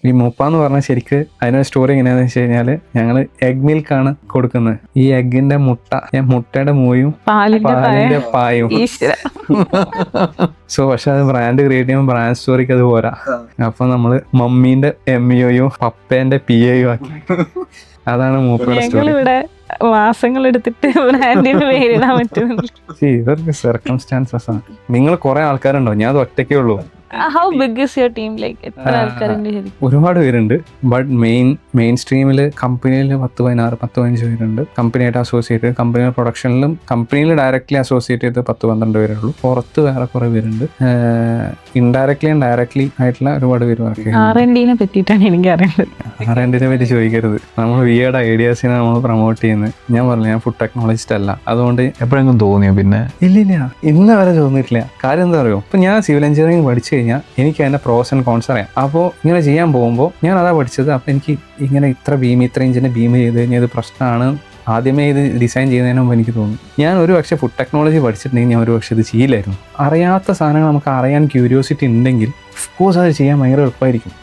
ഈ മൂപ്പാന്ന് പറഞ്ഞാൽ ശരിക്ക് അതിനൊരു സ്റ്റോറി എങ്ങനെയാന്ന് വെച്ച് കഴിഞ്ഞാൽ ഞങ്ങൾ എഗ് മിൽക്കാണ് കൊടുക്കുന്നത്. ഈ എഗ്ഗിന്റെ മുട്ടയുടെ മൂയും പാലിന്റെ പായും. സോ പക്ഷെ അത് ബ്രാൻഡ് ക്രിയേറ്റ് ചെയ്യുമ്പോൾ ബ്രാൻഡ് സ്റ്റോറിക്ക് അത് പോരാ. അപ്പൊ നമ്മള് മമ്മീന്റെ MUയും പപ്പേന്റെ PAയും ആക്കി. അതാണ് മൂപ്പയുടെ സ്റ്റോറി. മാസങ്ങൾ എടുത്തിട്ട് ബ്രാൻഡിന് പേരിടാൻ പറ്റുന്നില്ല. ഇതൊക്കെ സർക്കംസ്റ്റാൻസസ് ആണ്. നിങ്ങൾ കുറെ ആൾക്കാരുണ്ടോ? ഞാൻ അത് ഒറ്റയ്ക്കേ ഉള്ളൂ. How big is your team? Like എത്ര ആൾക്കാരുണ്ട്? ഒരുപാട് പേരുണ്ട്. ബട്ട് മെയിൻ സ്ട്രീമിൽ കമ്പനിയിൽ 10-15 പേരുണ്ട്. കമ്പനിയായിട്ട് അസോസിയേറ്റ്, കമ്പനിയുടെ പ്രൊഡക്ഷനിലും കമ്പനിയിൽ ഡയറക്ട്ലി അസോസിയേറ്റ് ചെയ്ത് 10-12 പേരേ ഉള്ളൂ. പുറത്ത് വേറെ കുറെ പേരുണ്ട്. ഇൻഡയറക്ട്ലി ആൻഡ് ഡയറക്ട്ലി ആയിട്ടുള്ള ഒരുപാട് പേര് വർക്ക് ചെയ്യുന്നത്. R&Dനെ പറ്റിയിട്ടാണ് എനിക്ക് അറിയേണ്ടത്. R&Dനെ പറ്റി ചോദിക്കരുത്. നമ്മൾ വിയേർഡ് ഐഡിയാസിനെ നമ്മൾ പ്രൊമോട്ട് ചെയ്യുന്നത്. ഞാൻ പറഞ്ഞു ഞാൻ ഫുഡ് ടെക്നോളജിസ്റ്റ് അല്ല. അതുകൊണ്ട് എപ്പോഴെങ്കിലും തോന്നിയോ? പിന്നെ ഇല്ല, ഇന്ന് വരെ തോന്നിയിട്ടില്ല. കാര്യം എന്താ പറയുക, ഇപ്പം ഞാൻ സിവിൽ എഞ്ചിനീയറിംഗ് പഠിച്ചു കഴിഞ്ഞാൽ എനിക്ക് അതിൻ്റെ പ്രോസ് ആൻഡ് കോൺസ് അറിയാം. അപ്പോൾ ഇങ്ങനെ ചെയ്യാൻ പോകുമ്പോൾ ഞാൻ അതാ പഠിച്ചത്. അപ്പോൾ എനിക്ക് ഇങ്ങനെ ഇത്ര ഇഞ്ചിൻ്റെ ബീം ചെയ്ത് കഴിഞ്ഞാൽ ഇത് പ്രശ്നമാണ്. ആദ്യമേ ഇത് ഡിസൈൻ ചെയ്യുന്നതിന് മുമ്പ് എനിക്ക് തോന്നി ഞാൻ ഒരു പക്ഷേ ഫുഡ് ടെക്നോളജി പഠിച്ചിട്ടുണ്ടെങ്കിൽ ഞാൻ ഒരു പക്ഷേ ഇത് ചെയ്യില്ലായിരുന്നു. അറിയാത്ത സാധനങ്ങൾ നമുക്ക് അറിയാൻ ക്യൂരിയോസിറ്റി ഉണ്ടെങ്കിൽ ഓഫ്കോഴ്സ് അത് ചെയ്യാൻ ഭയങ്കര എളുപ്പമായിരിക്കും.